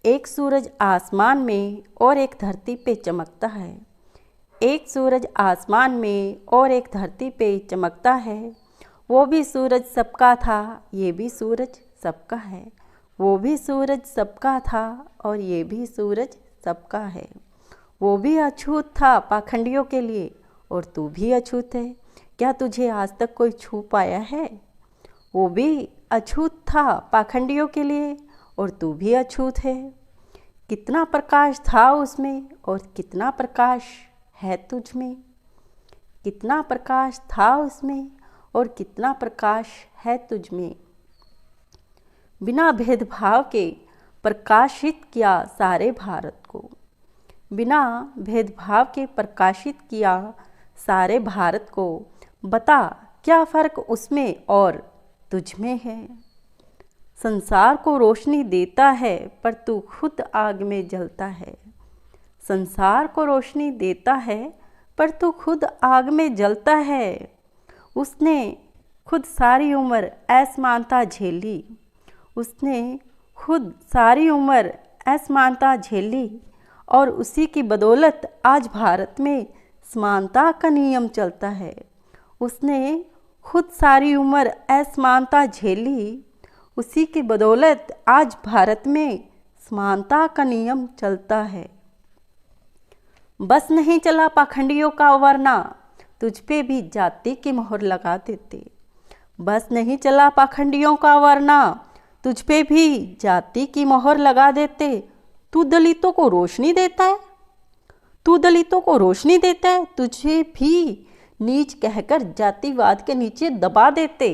एक सूरज आसमान में और एक धरती पे चमकता है। एक सूरज आसमान में और एक धरती पे चमकता है। वो भी सूरज सबका था, ये भी सूरज सबका है। वो भी सूरज सबका था और ये भी सूरज सबका है। वो भी अछूत था पाखंडियों के लिए और तू भी अछूत है। क्या तुझे आज तक कोई छू पाया है? वो भी अछूत था पाखंडियों के लिए और तू भी अछूत है। कितना प्रकाश था उसमें और कितना प्रकाश है तुझ में। कितना प्रकाश था उसमें और कितना प्रकाश है तुझ में। बिना भेदभाव के प्रकाशित किया सारे भारत को। बिना भेदभाव के प्रकाशित किया सारे भारत को। बता क्या फ़र्क उसमें और तुझ में है। संसार को रोशनी देता है पर तू खुद आग में जलता है। संसार को रोशनी देता है पर तू खुद आग में जलता है। उसने खुद सारी उम्र असमानता झेली। उसने खुद सारी उम्र असमानता झेली और उसी की बदौलत आज भारत में समानता का नियम चलता है। उसने खुद सारी उम्र असमानता झेली, उसी की बदौलत आज भारत में समानता का नियम चलता है। बस नहीं चला पाखंडियों का वरना तुझ पे भी जाति की मोहर लगा देते। बस नहीं चला पाखंडियों का वरना तुझ पे भी जाति की मोहर लगा देते। तू दलितों को रोशनी देता है, तू दलितों को रोशनी देता है, तुझे भी नीच कहकर जातिवाद के नीचे दबा देते।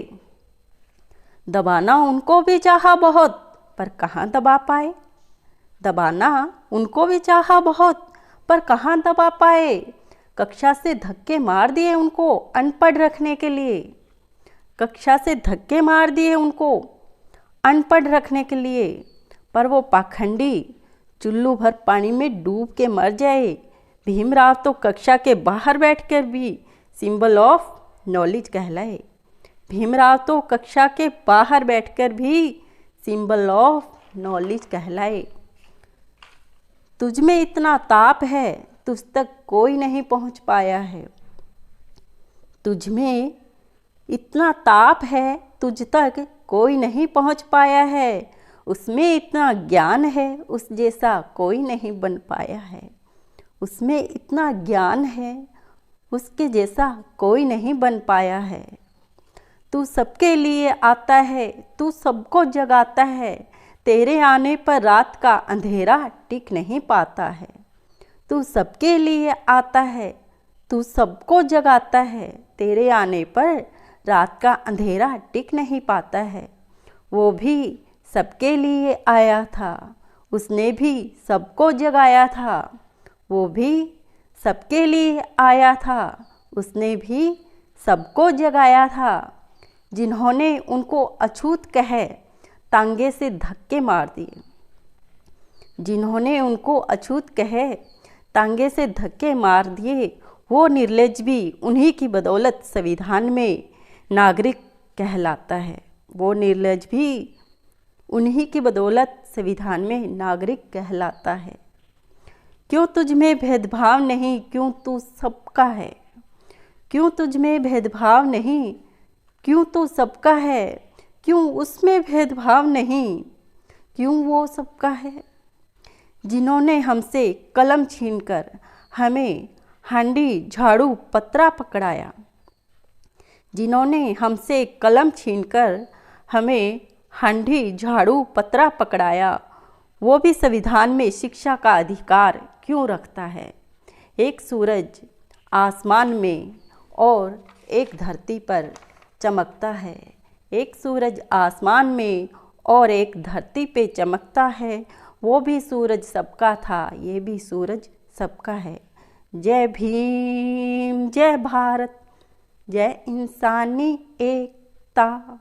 दबाना उनको भी चाहा बहुत पर कहाँ दबा पाए। दबाना उनको भी चाहा बहुत पर कहाँ दबा पाए। कक्षा से धक्के मार दिए उनको अनपढ़ रखने के लिए। कक्षा से धक्के मार दिए उनको अनपढ़ रखने के लिए। पर वो पाखंडी चुल्लू भर पानी में डूब के मर जाए। भीमराव तो कक्षा के बाहर बैठकर भी सिंबल ऑफ नॉलेज कहलाए। भीमराव तो कक्षा के बाहर बैठकर भी सिंबल ऑफ नॉलेज कहलाए। तुझ में इतना ताप है तुझ तक कोई नहीं पहुंच पाया है। तुझ में इतना ताप है तुझ तक कोई नहीं पहुंच पाया है। उसमें इतना ज्ञान है उस जैसा कोई नहीं बन पाया है। उसमें इतना ज्ञान है उसके जैसा कोई नहीं बन पाया है। तू सबके लिए आता है, तू सबको जगाता है। तेरे आने पर रात का अंधेरा टिक नहीं पाता है। तू सबके लिए आता है, तू सबको जगाता है। तेरे आने पर रात का अंधेरा टिक नहीं पाता है। वो भी सबके लिए आया था, उसने भी सबको जगाया था। वो भी सबके लिए आया था, उसने भी सबको जगाया था। जिन्होंने उनको अछूत कहे तांगे से धक्के मार दिए। जिन्होंने उनको अछूत कहे तांगे से धक्के मार दिए। वो निर्लज भी उन्हीं की बदौलत संविधान में नागरिक कहलाता है। वो निर्लज भी उन्हीं की बदौलत संविधान में नागरिक कहलाता है। क्यों तुझ में भेदभाव नहीं, क्यों तू सबका है। क्यों तुझ में भेदभाव नहीं, क्यों तू सबका है। क्यों उसमें भेदभाव नहीं, क्यों वो सबका है। जिन्होंने हमसे कलम छीनकर हमें हांडी झाड़ू पतरा पकड़ाया। जिन्होंने हमसे कलम छीनकर हमें हांडी झाड़ू पतरा पकड़ाया। वो भी संविधान में शिक्षा का अधिकार क्यों रखता है। एक सूरज आसमान में और एक धरती पर चमकता है। एक सूरज आसमान में और एक धरती पे चमकता है। वो भी सूरज सबका था, ये भी सूरज सबका है। जय भीम, जय भारत, जय इंसानी एकता।